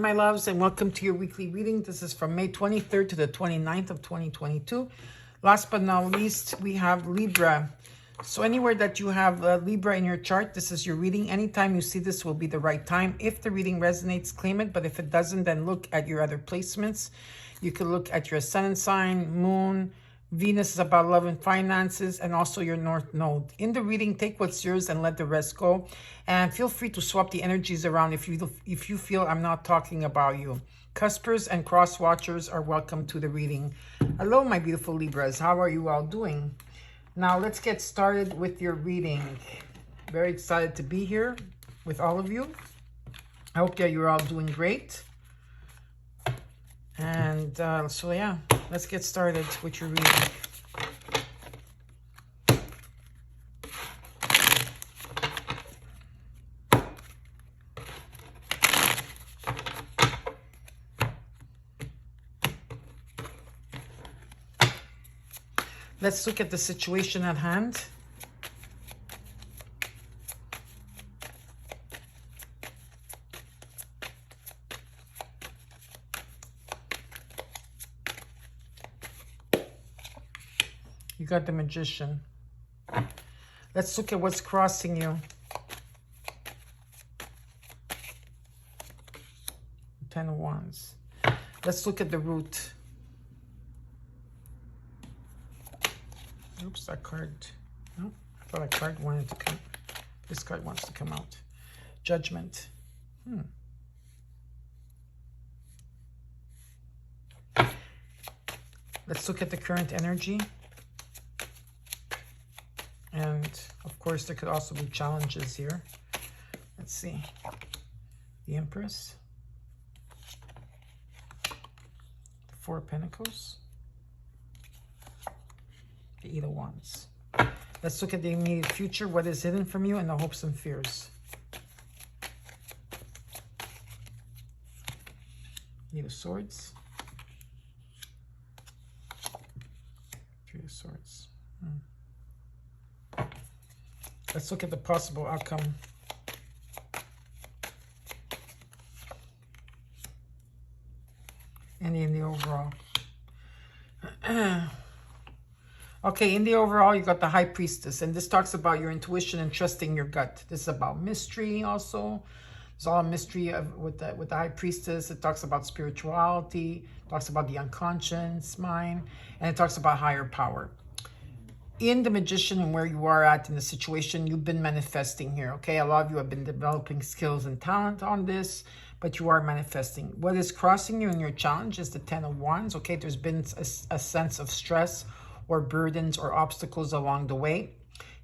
my loves, and welcome to your weekly reading. This is from May 23rd to the 29th of 2022. Last but not least, we have Libra. So anywhere that you have Libra in your chart, this is your reading. Anytime you see this will be the right time. If the reading resonates, claim it. But if it doesn't, then look at your other placements. You can look at your ascendant sign, moon. Venus is about love and finances, and also your North Node. In the reading, take what's yours and let the rest go. And feel free to swap the energies around if you feel I'm not talking about you. Cuspers and cross watchers are welcome to the reading. Hello, my beautiful Libras. How are you all doing? Now, let's get started with your reading. Very excited to be here with all of you. I hope that you're all doing great. And so, yeah, let's get started with your reading. Let's look at the situation at hand. You got the Magician. Let's look at what's crossing you. 10 of Wands. Let's look at the root. Oops, that card. No, I thought that card wanted to come. This card wants to come out. Judgment. Let's look at the current energy. And, of course, there could also be challenges here. Let's see. The Empress. The Four of Pentacles. The Eight of Wands. Let's look at the immediate future. What is hidden from you and the hopes and fears. Eight of Swords. Three of Swords. Let's look at the possible outcome. And in the overall. Okay, in the overall, you got the High Priestess. And this talks about your intuition and trusting your gut. This is about mystery also. There's all a mystery with the High Priestess. It talks about spirituality. It talks about the unconscious mind. And it talks about higher power. In the Magician and where you are at in the situation, you've been manifesting here, okay? A lot of you have been developing skills and talent on this, but you are manifesting. What is crossing you in your challenge is the 10 of Wands, okay? There's been a sense of stress or burdens or obstacles along the way.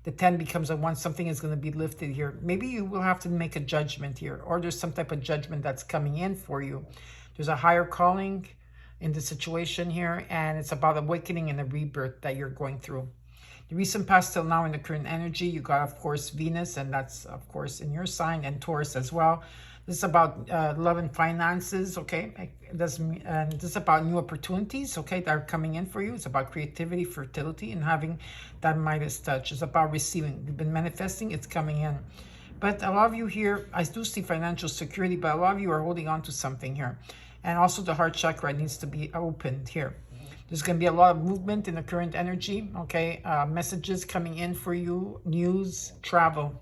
The 10 becomes a 1. Something is going to be lifted here. Maybe you will have to make a judgment here, or there's some type of judgment that's coming in for you. There's a higher calling in the situation here, and it's about awakening and a rebirth that you're going through. The recent past till now in the current energy, you got, of course, Venus, and that's, of course, in your sign, and Taurus as well. This is about love and finances, okay? This is about new opportunities, okay, that are coming in for you. It's about creativity, fertility, and having that Midas touch. It's about receiving. You've been manifesting, it's coming in. But a lot of you here, I do see financial security, but a lot of you are holding on to something here. And also the heart chakra needs to be opened here. There's going to be a lot of movement in the current energy, okay? Messages coming in for you, news, travel.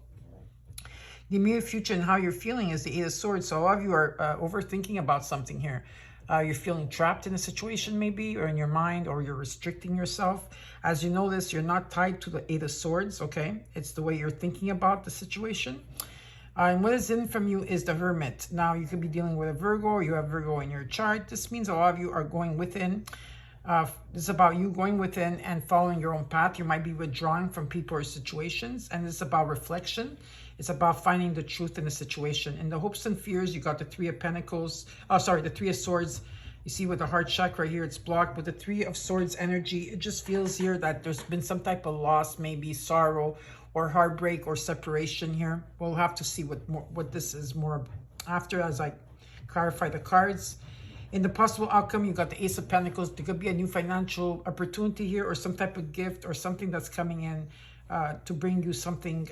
The immediate future and how you're feeling is the Eight of Swords. So a lot of you are overthinking about something here. You're feeling trapped in a situation maybe, or in your mind, or you're restricting yourself. As you know this, you're not tied to the Eight of Swords, okay? It's the way you're thinking about the situation. And what is in from you is the Hermit. Now, you could be dealing with a Virgo, or you have Virgo in your chart. This means a lot of you are going within. This is about you going within and following your own path. You might be withdrawing from people or situations, and it's about reflection. It's about finding the truth in the situation. In the hopes and fears, you got the Three of Pentacles. The Three of Swords. You see with the heart chakra here, it's blocked. With the Three of Swords energy, it just feels here that there's been some type of loss, maybe sorrow or heartbreak or separation here. We'll have to see what this is more after as I clarify the cards. In the possible outcome, you got the Ace of Pentacles. There could be a new financial opportunity here, or some type of gift, or something that's coming in to bring you something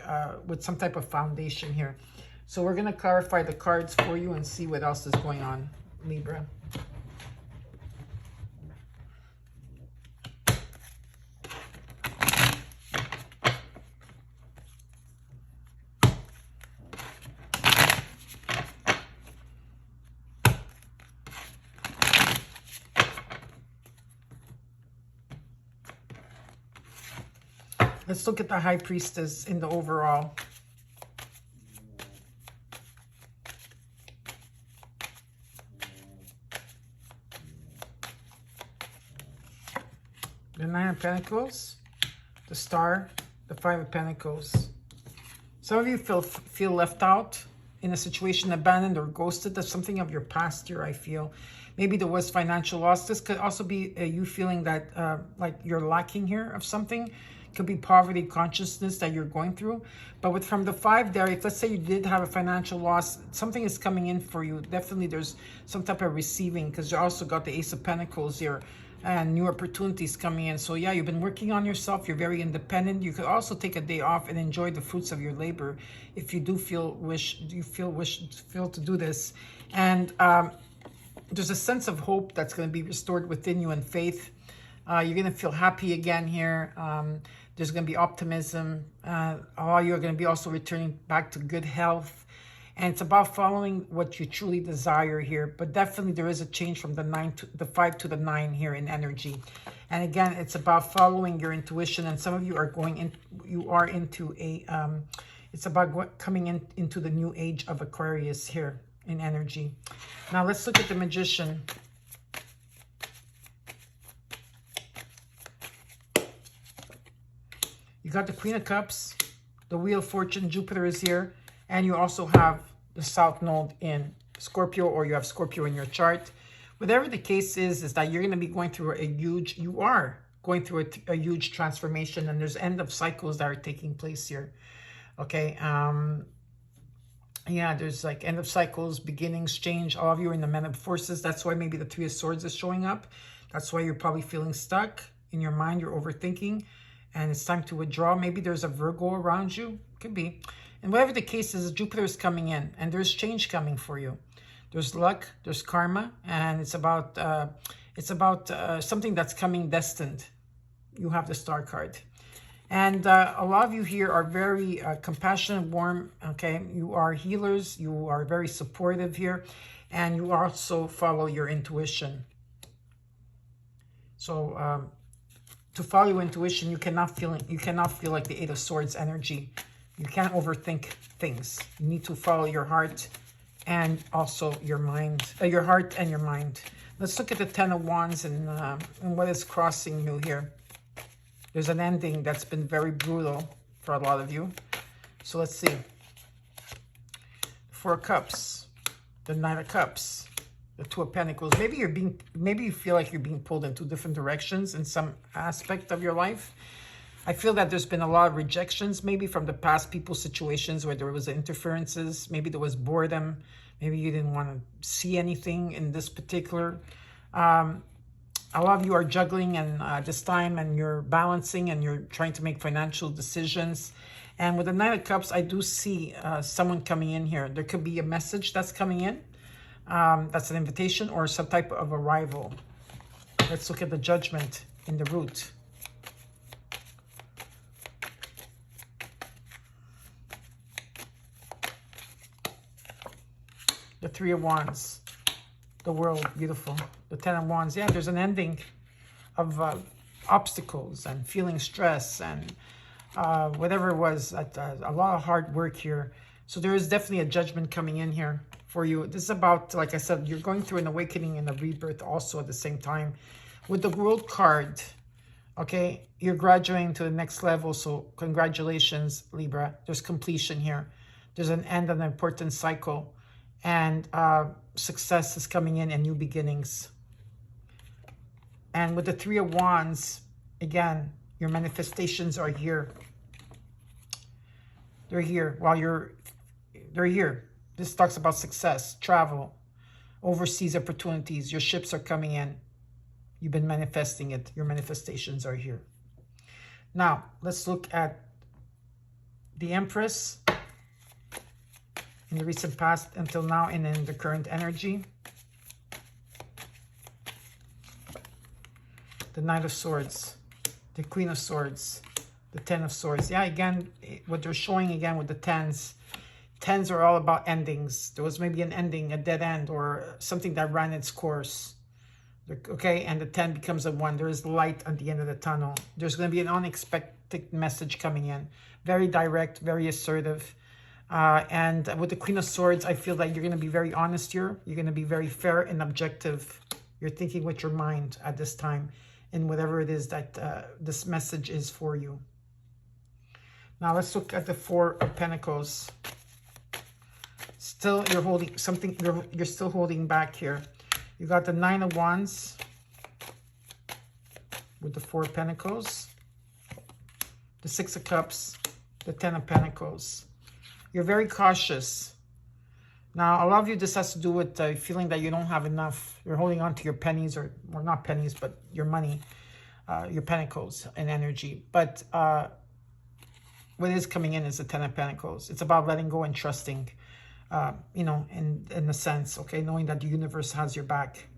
with some type of foundation here. So we're going to clarify the cards for you and see what else is going on, Libra. Let's look at the High Priestess in the overall. The Nine of Pentacles, the Star, the Five of Pentacles. Some of you feel left out in a situation, abandoned or ghosted. That's something of your past here, I feel. Maybe there was financial loss. This could also be you feeling that like you're lacking here of something. Could be poverty consciousness that you're going through. But from the 5 there, if let's say you did have a financial loss, something is coming in for you. Definitely there's some type of receiving, because you also got the Ace of Pentacles here and new opportunities coming in. So yeah, you've been working on yourself. You're very independent. You could also take a day off and enjoy the fruits of your labor if you do feel to do this. And there's a sense of hope that's going to be restored within you, and faith. You're going to feel happy again here. There's going to be optimism. All you're going to be also returning back to good health. And it's about following what you truly desire here. But definitely there is a change from the 5 to the 9 here in energy. And again, it's about following your intuition. And some of you are into a, it's about coming into the new age of Aquarius here in energy. Now let's look at the Magician. You got the Queen of Cups, the Wheel of Fortune, Jupiter is here, and you also have the South Node in Scorpio, or you have Scorpio in your chart. Whatever the case is that you're going to be going through you are going through a huge transformation, and there's end of cycles that are taking place here. Okay, yeah, there's like end of cycles, beginnings, change. All of you are in the Men of Forces. That's why maybe the Three of Swords is showing up. That's why you're probably feeling stuck in your mind. You're overthinking. And it's time to withdraw. Maybe there's a Virgo around you. Could be. And whatever the case is, Jupiter is coming in. And there's change coming for you. There's luck. There's karma. And it's about something that's coming destined. You have the Star card. And a lot of you here are very compassionate, warm. Okay. You are healers. You are very supportive here. And you also follow your intuition. So, to follow your intuition, you cannot feel like the Eight of Swords energy. You can't overthink things. You need to follow your heart and also your mind, your heart and your mind. Let's look at the Ten of Wands and what is crossing you here. There's an ending that's been very brutal for a lot of you. So let's see. Four of Cups, the Knight of Cups, the Two of Pentacles. Maybe you feel like you're being pulled in two different directions in some aspect of your life. I feel that there's been a lot of rejections, maybe from the past people situations where there was interferences. Maybe there was boredom. Maybe you didn't want to see anything in this particular. A lot of you are juggling and this time, and you're balancing, and you're trying to make financial decisions. And with the Knight of Cups, I do see someone coming in here. There could be a message that's coming in. That's an invitation or some type of arrival. Let's look at the Judgment in the root. The Three of Wands. The World, beautiful. The Ten of Wands. Yeah, there's an ending of obstacles and feeling stress and whatever it was. A lot of hard work here. So there is definitely a judgment coming in here for you. This is about, like I said, you're going through an awakening and a rebirth also at the same time. With the World card, okay, you're graduating to the next level. So congratulations, Libra. There's completion here. There's an end of an important cycle. And success is coming in and new beginnings. And with the Three of Wands, again, your manifestations are here. They're here while they're here. This talks about success, travel, overseas opportunities. Your ships are coming in. You've been manifesting it. Your manifestations are here. Now, let's look at the Empress in the recent past until now, and in the current energy. The Knight of Swords, the Queen of Swords, the Ten of Swords. Yeah, again, what they're showing again with the tens. Tens are all about endings. There was maybe an ending, a dead end, or something that ran its course. Okay, and the 10 becomes a 1. There is light at the end of the tunnel. There's going to be an unexpected message coming in. Very direct, very assertive. And with the Queen of Swords, I feel like you're going to be very honest here. You're going to be very fair and objective. You're thinking with your mind at this time in whatever it is that this message is for you. Now let's look at the Four of Pentacles. Still, you're holding something. You're still holding back here. You got the Nine of Wands with the Four of Pentacles, the Six of Cups, the Ten of Pentacles. You're very cautious. Now, a lot of you, this has to do with feeling that you don't have enough. You're holding on to your pennies, or well, not pennies, but your money, your Pentacles and energy. But what is coming in is the Ten of Pentacles. It's about letting go and trusting. You know, in a sense, okay, knowing that the universe has your back.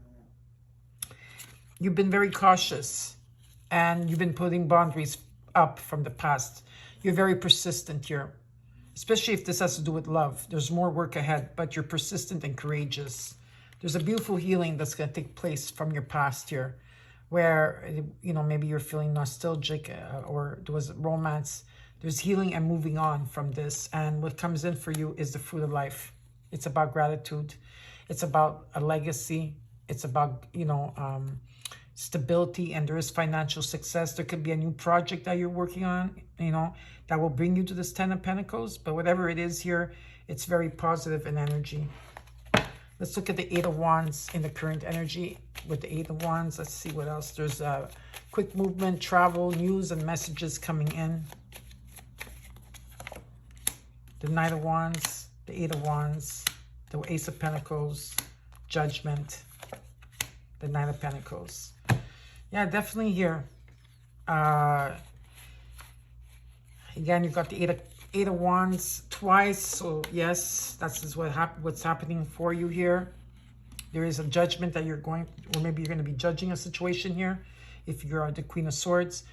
You've been very cautious, and you've been putting boundaries up from the past. You're very persistent here, especially if this has to do with love. There's more work ahead, but you're persistent and courageous. There's a beautiful healing that's going to take place from your past here, where, you know, maybe you're feeling nostalgic, or there was romance. There's healing and moving on from this. And what comes in for you is the fruit of life. It's about gratitude. It's about a legacy. It's about, you know, stability, and there is financial success. There could be a new project that you're working on, you know, that will bring you to this Ten of Pentacles. But whatever it is here, it's very positive in energy. Let's look at the Eight of Wands in the current energy. With the Eight of Wands, let's see what else. There's quick movement, travel, news, and messages coming in. The Knight of Wands, the Eight of Wands, the Ace of Pentacles, Judgment, the Nine of Pentacles. Yeah, definitely here. Again, you've got the Eight of Wands twice. So yes, that's what's happening for you here. There is a judgment that you're going, or maybe you're going to be judging a situation here. If you're the Queen of Swords,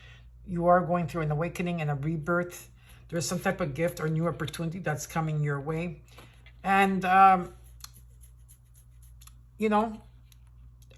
you are going through an awakening and a rebirth. There's some type of gift or new opportunity that's coming your way. And, you know,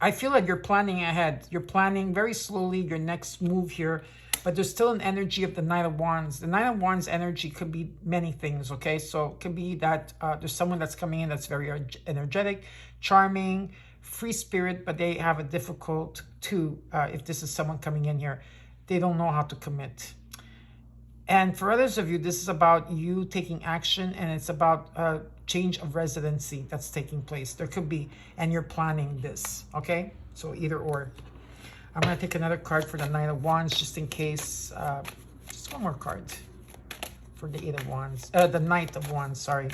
I feel like you're planning ahead. You're planning very slowly your next move here. But there's still an energy of the Knight of Wands. The Knight of Wands energy could be many things, okay? So it could be that there's someone that's coming in that's very energetic, charming, free spirit, but they have a difficult to, if this is someone coming in here, they don't know how to commit. And for others of you, this is about you taking action, and it's about a change of residency that's taking place. There could be, and you're planning this, okay? So either or. I'm going to take another card for the Knight of Wands, just in case. Just one more card for the Eight of Wands. The Knight of Wands, sorry.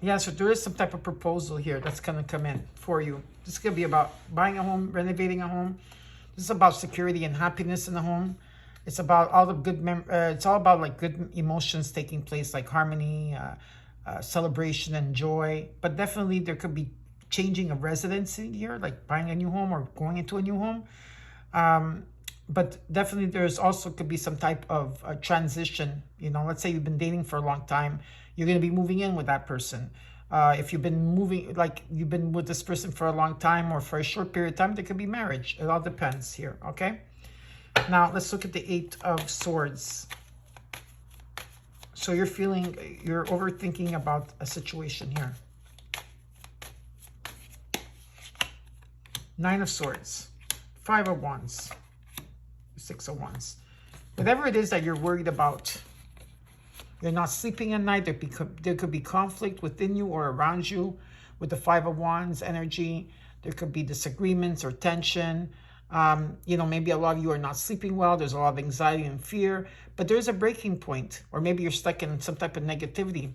Yeah, so there is some type of proposal here that's going to come in for you. This is going to be about buying a home, renovating a home. This is about security and happiness in the home. It's about all the good, it's all about like good emotions taking place, like harmony, celebration, and joy. But definitely there could be changing of residency here, like buying a new home or going into a new home. But definitely there's also could be some type of transition. You know, let's say you've been dating for a long time. You're going to be moving in with that person. If you've been moving, like you've been with this person for a long time or for a short period of time, there could be marriage. It all depends here, okay? Now, let's look at the Eight of Swords. So you're overthinking about a situation here. Nine of Swords, Five of Wands, Six of Wands. Whatever it is that you're worried about, you're not sleeping at night, there could be conflict within you or around you with the Five of Wands energy. There could be disagreements or tension. You know, maybe a lot of you are not sleeping well. There's a lot of anxiety and fear, but there's a breaking point, or maybe you're stuck in some type of negativity.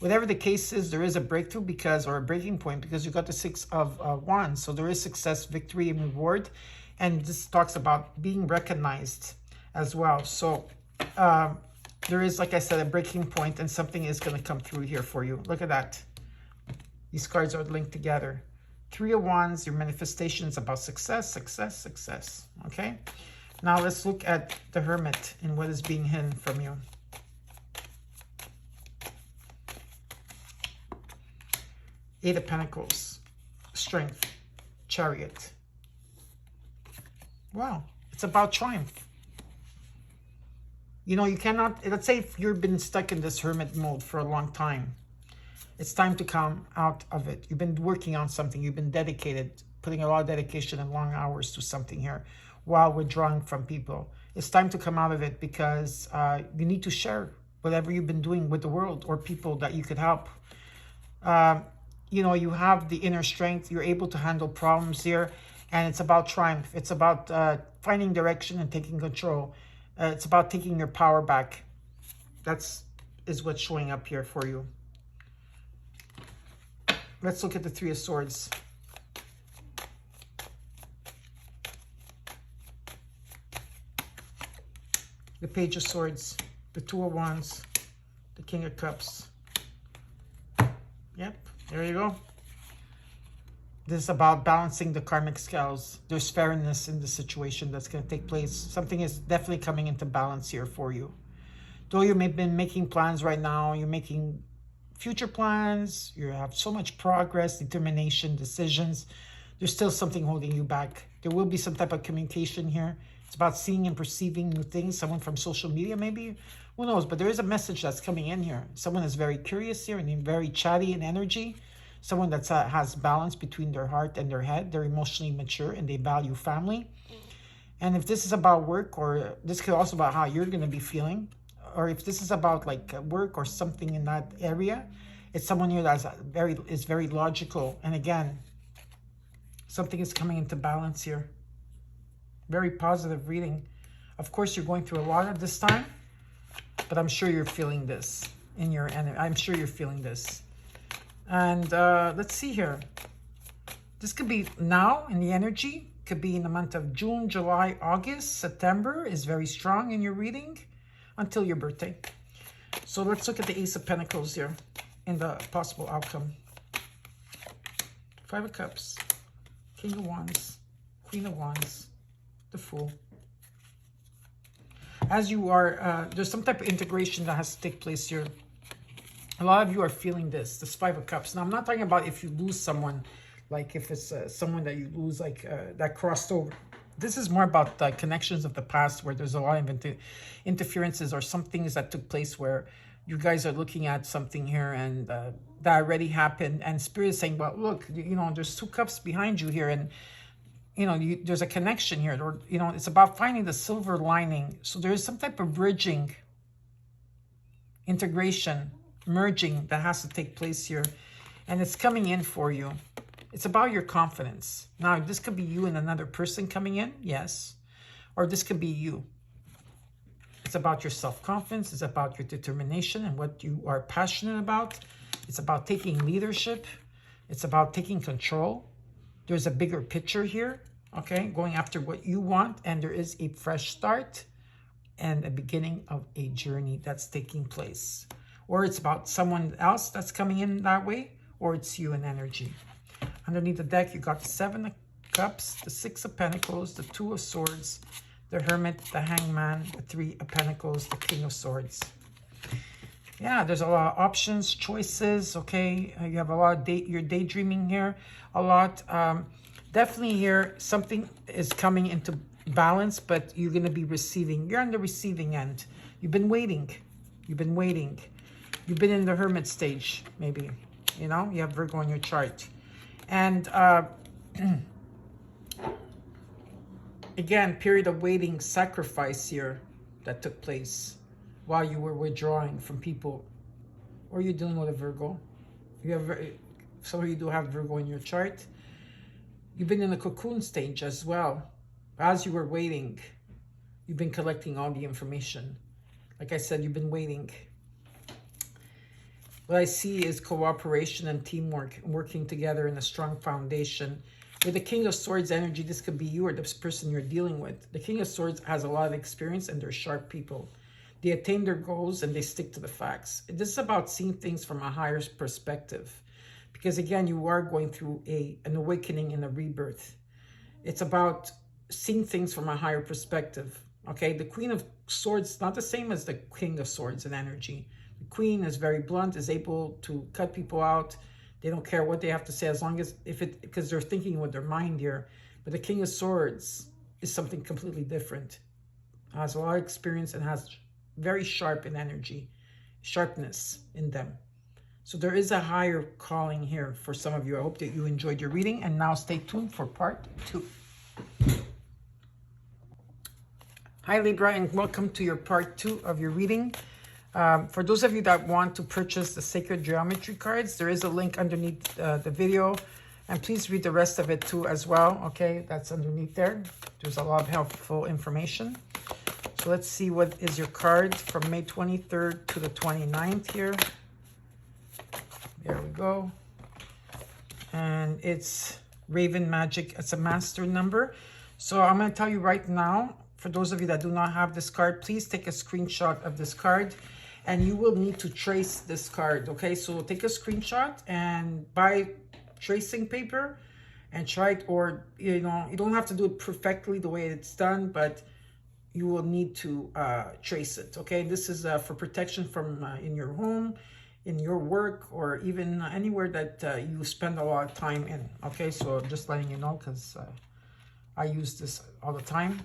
Whatever the case is, there is a breakthrough or a breaking point, because you got the Six of Wands. So there is success, victory, and reward. And this talks about being recognized as well. So There is, like I said, a breaking point, and something is going to come through here for you. Look at that. These cards are linked together. 3 of Wands, your manifestation is about success, success, success. Okay? Now let's look at the Hermit and what is being hidden from you. Eight of Pentacles, Strength, Chariot. Wow, it's about triumph. You know, you cannot, let's say if you've been stuck in this hermit mode for a long time, it's time to come out of it. You've been working on something. You've been dedicated, putting a lot of dedication and long hours to something here while withdrawing from people. It's time to come out of it because you need to share whatever you've been doing with the world or people that you could help. You know, you have the inner strength. You're able to handle problems here. And it's about triumph. It's about finding direction and taking control. It's about taking your power back. Is what's showing up here for you. Let's look at the Three of Swords. The Page of Swords. The Two of Wands. The King of Cups. Yep, there you go. This is about balancing the karmic scales. There's fairness in the situation that's going to take place. Something is definitely coming into balance here for you. Though you may have been making plans right now, you're making future plans, you have so much progress, determination, decisions, there's still something holding you back. There will be some type of communication here. It's about seeing and perceiving new things. Someone from social media maybe, who knows, but there is a message that's coming in here. Someone is very curious here and very chatty in energy. Someone that has balance between their heart and their head. They're emotionally mature and they value family. And if this is about work, or this could also about how you're going to be feeling, or if this is about like work or something in that area, it's someone here that's very logical. And again, something is coming into balance here. Very positive reading. Of course, you're going through a lot at this time, but I'm sure you're feeling this in your energy. I'm sure you're feeling this. And let's see here. This could be now in the energy. Could be in the month of June, July, August. September is very strong in your reading until your birthday. So let's look at the Ace of Pentacles here in the possible outcome. Five of Cups, King of Wands, Queen of Wands, the Fool. As you are, there's some type of integration that has to take place here. A lot of you are feeling this Five of Cups. Now, I'm not talking about if you lose someone, like if it's someone that you lose, like that crossed over. This is more about the connections of the past where there's a lot of interferences or some things that took place where you guys are looking at something here and that already happened. And Spirit is saying, well, look, you know, there's 2 cups behind you here and, you know, there's a connection here. Or, you know, it's about finding the silver lining. So there's some type of bridging, integration, merging that has to take place here, and it's coming in for you. It's about your confidence. Now, this could be you and another person coming in, yes, or this could be you. It's about your self-confidence. It's about your determination and what you are passionate about. It's about taking leadership. It's about taking control. There's a bigger picture here, okay, going after what you want, and there is a fresh start and a beginning of a journey that's taking place. Or it's about someone else that's coming in that way, or it's you in energy. Underneath the deck, you got the 7 of Cups, the 6 of Pentacles, the 2 of Swords, the Hermit, the Hangman, the 3 of Pentacles, the King of Swords. Yeah, there's a lot of options, choices, okay? You have a lot of you're daydreaming here a lot. Definitely here, something is coming into balance, but you're going to be receiving. You're on the receiving end. You've been waiting. You've been waiting. You've been in the hermit stage, maybe. You know, you have Virgo in your chart. And again, period of waiting, sacrifice here that took place while you were withdrawing from people. Or you're dealing with a Virgo. You have, some of you do have Virgo in your chart. You've been in the cocoon stage as well. As you were waiting, you've been collecting all the information. Like I said, you've been waiting. What I see is cooperation and teamwork, working together in a strong foundation. With the King of Swords energy, this could be you or this person you're dealing with. The King of Swords has a lot of experience and they're sharp people. They attain their goals and they stick to the facts. This is about seeing things from a higher perspective. Because again, you are going through an awakening and a rebirth. It's about seeing things from a higher perspective. Okay, the Queen of Swords is not the same as the King of Swords in energy. The Queen is very blunt, is able to cut people out. They don't care what they have to say as long as, because they're thinking with their mind here. But the King of Swords is something completely different. Has a lot of experience and has very sharp in energy, sharpness in them. So there is a higher calling here for some of you. I hope that you enjoyed your reading, and now stay tuned for part 2. Hi Libra, and welcome to your part 2 of your reading. For those of you that want to purchase the Sacred Geometry cards, there is a link underneath the video, and please read the rest of it too as well. Okay, that's underneath there. There's a lot of helpful information. So let's see what is your card from May 23rd to the 29th here. There we go. And it's Raven Magic. It's a master number. So I'm going to tell you right now, for those of you that do not have this card, please take a screenshot of this card, and you will need to trace this card. Okay, so take a screenshot and buy tracing paper and try it, or you don't have to do it perfectly the way it's done, but you will need to trace it. Okay, this is for protection from in your home, in your work, or even anywhere that you spend a lot of time in. Okay, so just letting you know, because I use this all the time.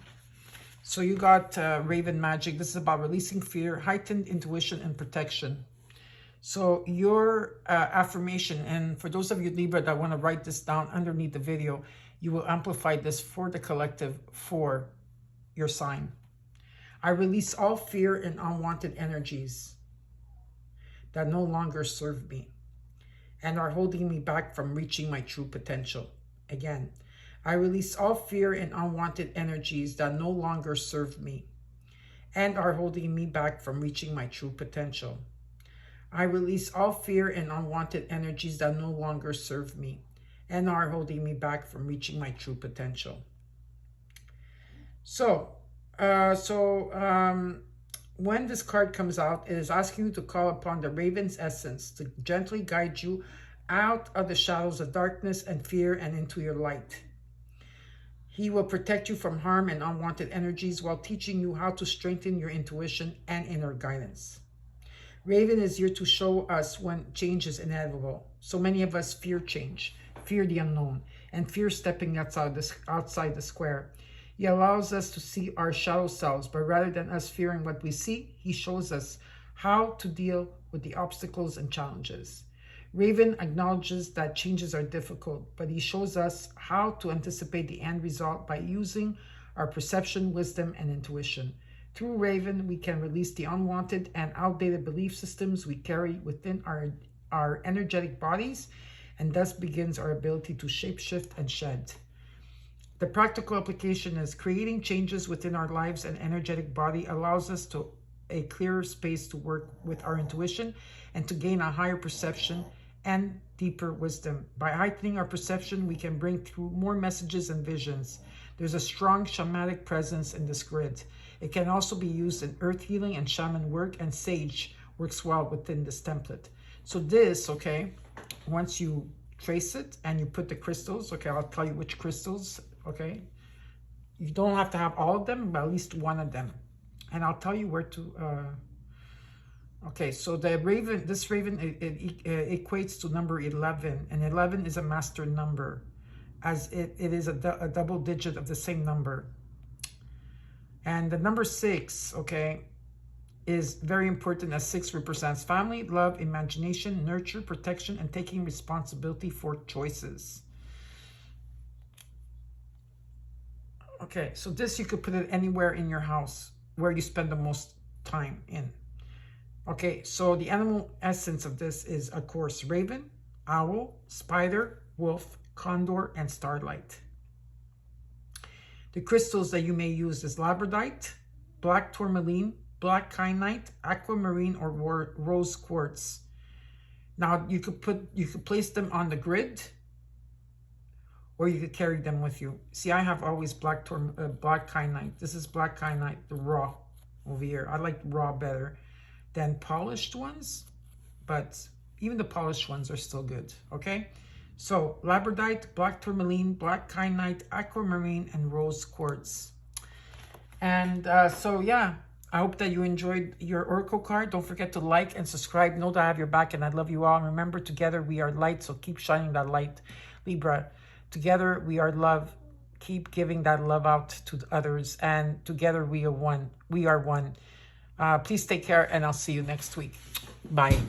So you got Raven Magic. This is about releasing fear, heightened intuition, and protection. So your affirmation, and for those of you Libra that want to write this down underneath the video, you will amplify this for the collective, for your sign. I release all fear and unwanted energies that no longer serve me and are holding me back from reaching my true potential. Again, I release all fear and unwanted energies that no longer serve me and are holding me back from reaching my true potential. I release all fear and unwanted energies that no longer serve me and are holding me back from reaching my true potential. So, when this card comes out, it is asking you to call upon the Raven's essence to gently guide you out of the shadows of darkness and fear and into your light. He will protect you from harm and unwanted energies while teaching you how to strengthen your intuition and inner guidance. Raven is here to show us when change is inevitable. So many of us fear change, fear the unknown, and fear stepping outside the square. He allows us to see our shadow selves, but rather than us fearing what we see, he shows us how to deal with the obstacles and challenges. Raven acknowledges that changes are difficult, but he shows us how to anticipate the end result by using our perception, wisdom, and intuition. Through Raven, we can release the unwanted and outdated belief systems we carry within our energetic bodies, and thus begins our ability to shapeshift and shed. The practical application is creating changes within our lives and energetic body allows us to a clearer space to work with our intuition and to gain a higher perception and deeper wisdom. By heightening our perception, we can bring through more messages and visions. There's a strong shamanic presence in this grid. It can also be used in earth healing and shaman work, and sage works well within this template. So this, okay, once you trace it and you put the crystals, okay, I'll tell you which crystals, okay. You don't have to have all of them, but at least one of them. And I'll tell you where to, okay, so the Raven, this Raven, it equates to number 11, and 11 is a master number, as it is a double digit of the same number. And the number 6, okay, is very important, as 6 represents family, love, imagination, nurture, protection, and taking responsibility for choices. Okay, so this you could put it anywhere in your house where you spend the most time in. Okay, so the animal essence of this is, of course, raven, owl, spider, wolf, condor, and starlight. The crystals that you may use is labradorite, black tourmaline, black kyanite, aquamarine, or rose quartz. Now you could place them on the grid, or you could carry them with you. See, I have always black kyanite. This is black kyanite, the raw. over here. I like raw better than polished ones, but even the polished ones are still good, okay? So labradorite, black tourmaline, black kyanite, aquamarine, and rose quartz. And so yeah, I hope that you enjoyed your oracle card. Don't forget to like and subscribe. Know that I have your back and I love you all. And remember, together we are light, so keep shining that light, Libra. Together we are love. Keep giving that love out to others, and together we are one. We are one. Please take care, and I'll see you next week. Bye.